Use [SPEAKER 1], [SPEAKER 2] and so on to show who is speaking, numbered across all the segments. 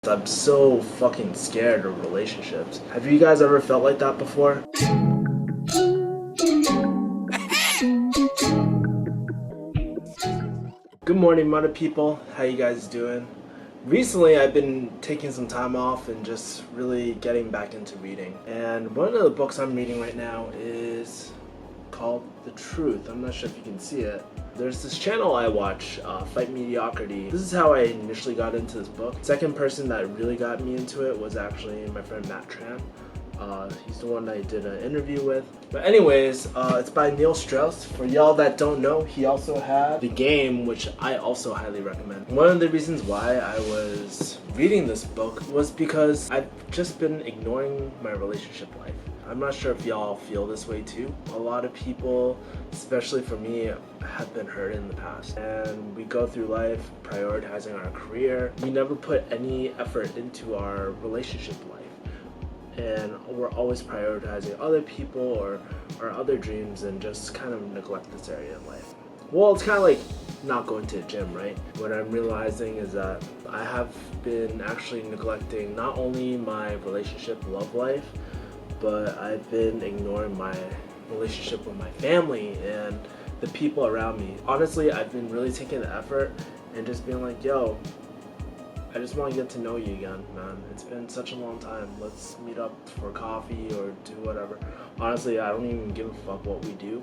[SPEAKER 1] I'm so fucking scared of relationships. Have you guys ever felt like that before? Good morning, mother people. How you guys doing? Recently, I've been taking some time off and just really getting back into reading. And one of the books I'm reading right now is called The Truth. I'm not sure if you can see it. There's this channel I watch, Fight Mediocrity. This is how I initially got into this book. Second person that really got me into it was actually my friend Matt Tran. He's the one I did an interview with. But anyways, it's by Strauss. For y'all that don't know, he also had The Game, which I also highly recommend. One of the reasons why I was reading this book was because I've just been ignoring my relationship life. I'm not sure if y'all feel this way too. A lot of people, especially for me, have been hurt in the past. And we go through life prioritizing our career. We never put any effort into our relationship life. And we're always prioritizing other people or our other dreams and just kind of neglect this area in life. Well, it's kind of like not going to the gym, right? What I'm realizing is that I have been actually neglecting not only my relationship love life, but I've been ignoring my relationship with my family and the people around me. Honestly, I've been really taking the effort and just being like, yo, I just want to get to know you again, man. It's been such a long time. Let's meet up for coffee or do whatever. Honestly, I don't even give a fuck what we do,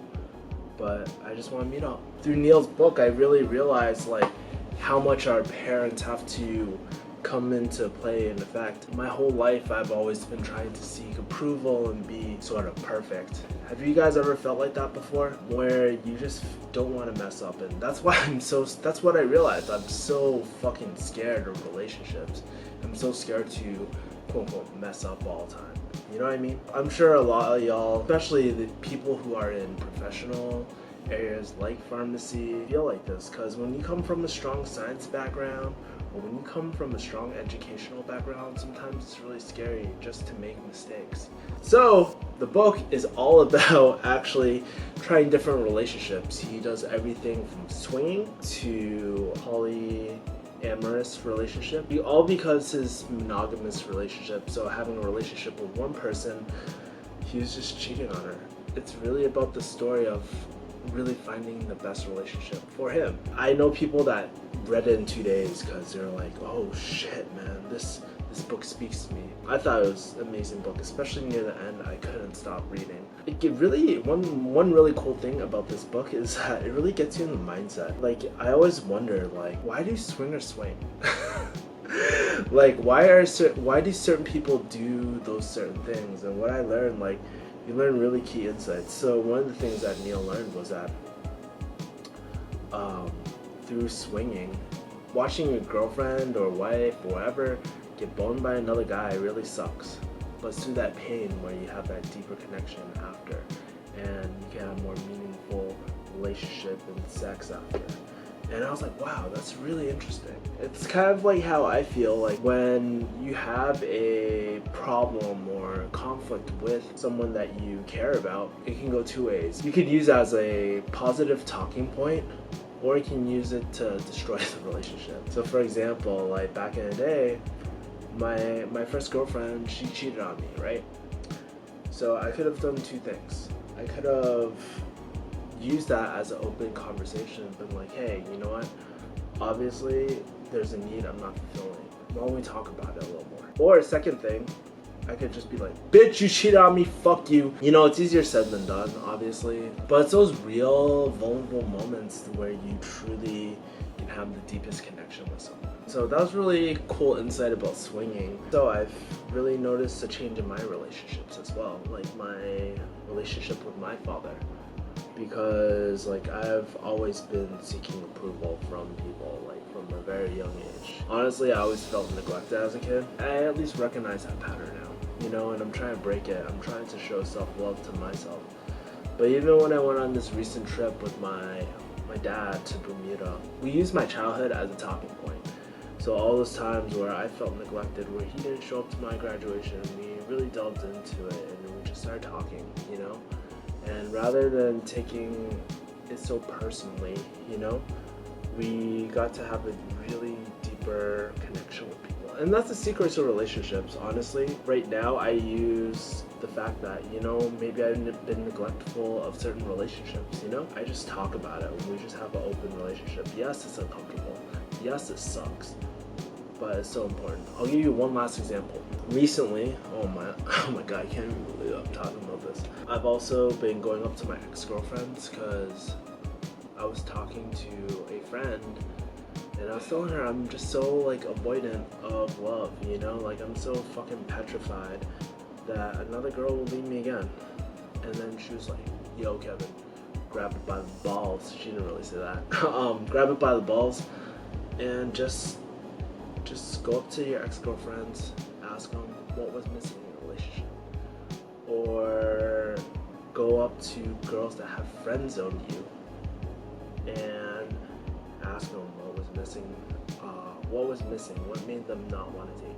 [SPEAKER 1] but I just want to meet up. Through Neil's book, I really realized like how much our parents have to come into play and effect. My whole life, I've always been trying to seek approval and be sort of perfect. Have you guys ever felt like that before? Where you just don't want to mess up, and that's why that's what I realized. I'm so fucking scared of relationships. I'm so scared to quote unquote mess up all the time. You know what I mean? I'm sure a lot of y'all, especially the people who are in professional areas like pharmacy, feel like this, because when you come from a strong science background or when you come from a strong educational background, sometimes it's really scary just to make mistakes. So the book is all about actually trying different relationships. He does everything from swinging to polyamorous relationship, all because his monogamous relationship, so having a relationship with one person, he was just cheating on her. It's really about the story of really finding the best relationship for him. I know people that read it in 2 days because they're like, oh shit, man, this book speaks to me. I thought it was an amazing book, especially near the end. I couldn't stop reading. One really cool thing about this book is that it really gets you in the mindset. Like, I always wonder, like, why do swingers swing? Like, why do certain people do those certain things? And what I learned, like, you learn really key insights. So one of the things that Neil learned was that through swinging, watching your girlfriend or wife or whatever get boned by another guy really sucks. But it's through that pain where you have that deeper connection after, and you can have more meaningful relationship and sex after. And I was like, wow, that's really interesting. It's kind of like how I feel like when you have a problem or conflict with someone that you care about, it can go two ways. You could use it as a positive talking point, or you can use it to destroy the relationship. So for example, like back in the day, my first girlfriend, she cheated on me, right? So I could have done two things. I could have use that as an open conversation and been like, hey, you know what? Obviously, there's a need I'm not fulfilling. Why don't we talk about it a little more? Or a second thing, I could just be like, bitch, you cheated on me, fuck you. You know, it's easier said than done, obviously. But it's those real, vulnerable moments where you truly can have the deepest connection with someone. So that was really cool insight about swinging. So I've really noticed a change in my relationships as well. Like my relationship with my father. Because like I've always been seeking approval from people, like from a very young age. Honestly, I always felt neglected as a kid. I at least recognize that pattern now, you know, and I'm trying to break it. I'm trying to show self-love to myself. But even when I went on this recent trip with my dad to Bermuda, we used my childhood as a talking point. So all those times where I felt neglected, where he didn't show up to my graduation, we really delved into it and we just started talking, you know? And rather than taking it so personally, you know, we got to have a really deeper connection with people. And that's the secret to relationships, honestly. Right now, I use the fact that, maybe I've been neglectful of certain relationships, I just talk about it. We just have an open relationship. Yes, it's uncomfortable. Yes, it sucks. But it's so important. I'll give you one last example. Recently, oh my god, I can't even believe I'm talking about this. I've also been going up to my ex-girlfriends because I was talking to a friend and I was telling her I'm just so avoidant of love, like I'm so fucking petrified that another girl will leave me again. And then she was like, yo Kevin, grab it by the balls. She didn't really say that. Grab it by the balls and just go up to your ex-girlfriends, ask them what was missing in a relationship. Or go up to girls that have friend-zoned you and ask them what was missing, what made them not want to date me.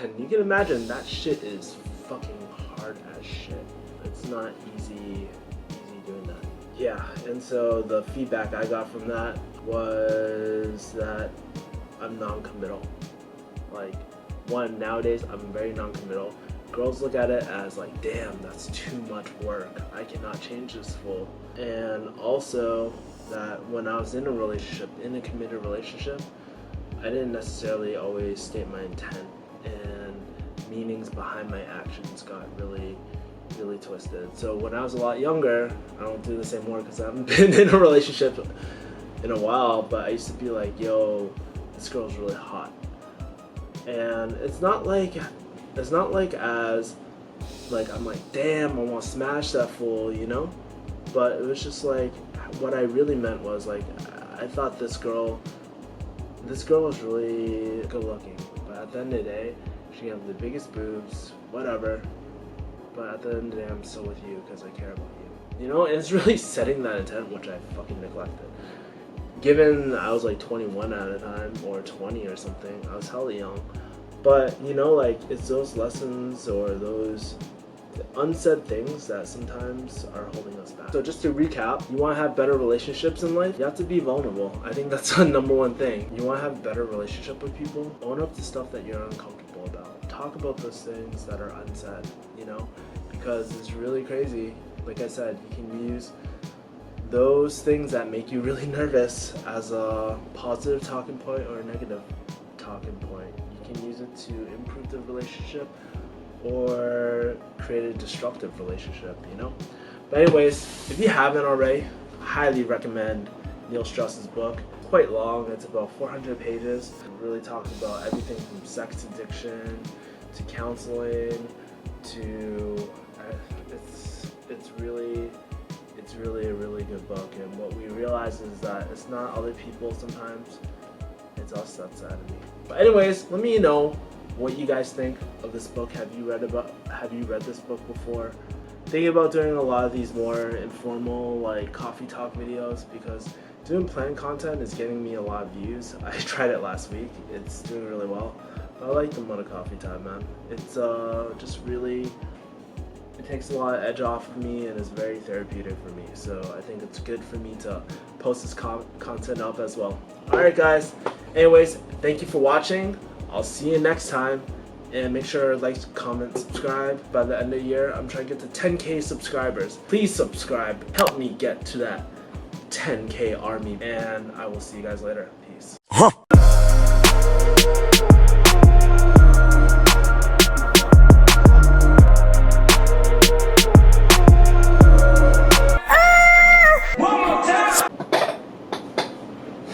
[SPEAKER 1] And you can imagine that shit is fucking hard as shit. It's not easy doing that. Yeah, and so the feedback I got from that was that I'm non-committal. Nowadays I'm very non-committal. Girls look at it as damn, that's too much work. I cannot change this fool. And also that when I was in a committed relationship, I didn't necessarily always state my intent, and meanings behind my actions got really twisted. So when I was a lot younger, I don't do this anymore because I haven't been in a relationship in a while, but I used to be like, yo, this girl's really hot. And it's not like I'm like, damn, I want to smash that fool, But it was just what I really meant was I thought this girl was really good looking. But at the end of the day, she had the biggest boobs, whatever. But at the end of the day, I'm still with you because I care about you. And it's really setting that intent, which I fucking neglected. Given I was 21 at a time, or 20 or something, I was hella young. But, it's those lessons or those unsaid things that sometimes are holding us back. So just to recap, you want to have better relationships in life, you have to be vulnerable. I think that's the number one thing. You want to have better relationship with people, own up to stuff that you're uncomfortable about. Talk about those things that are unsaid, because it's really crazy. Like I said, you can use those things that make you really nervous as a positive talking point or a negative talking point. You can use it to improve the relationship or create a destructive relationship, But anyways, if you haven't already, I highly recommend Neil Strauss's book. Quite long, it's about 400 pages. It really talks about everything from sex addiction to counseling to it's really a really good book. And what we realize is that it's not other people sometimes, it's us that's the enemy. But anyways, let me know what you guys think of this book. Have you read this book before? Thinking about doing a lot of these more informal coffee talk videos, because doing planned content is getting me a lot of views. I tried it last week, it's doing really well. But I like the Mono Coffee Time, man. It's just really, it takes a lot of edge off of me and is very therapeutic for me. So I think it's good for me to post this content up as well. Alright guys, anyways, thank you for watching. I'll see you next time, and make sure to like, comment, subscribe. By the end of the year, I'm trying to get to 10K subscribers. Please subscribe, help me get to that 10K army, and I will see you guys later. Peace.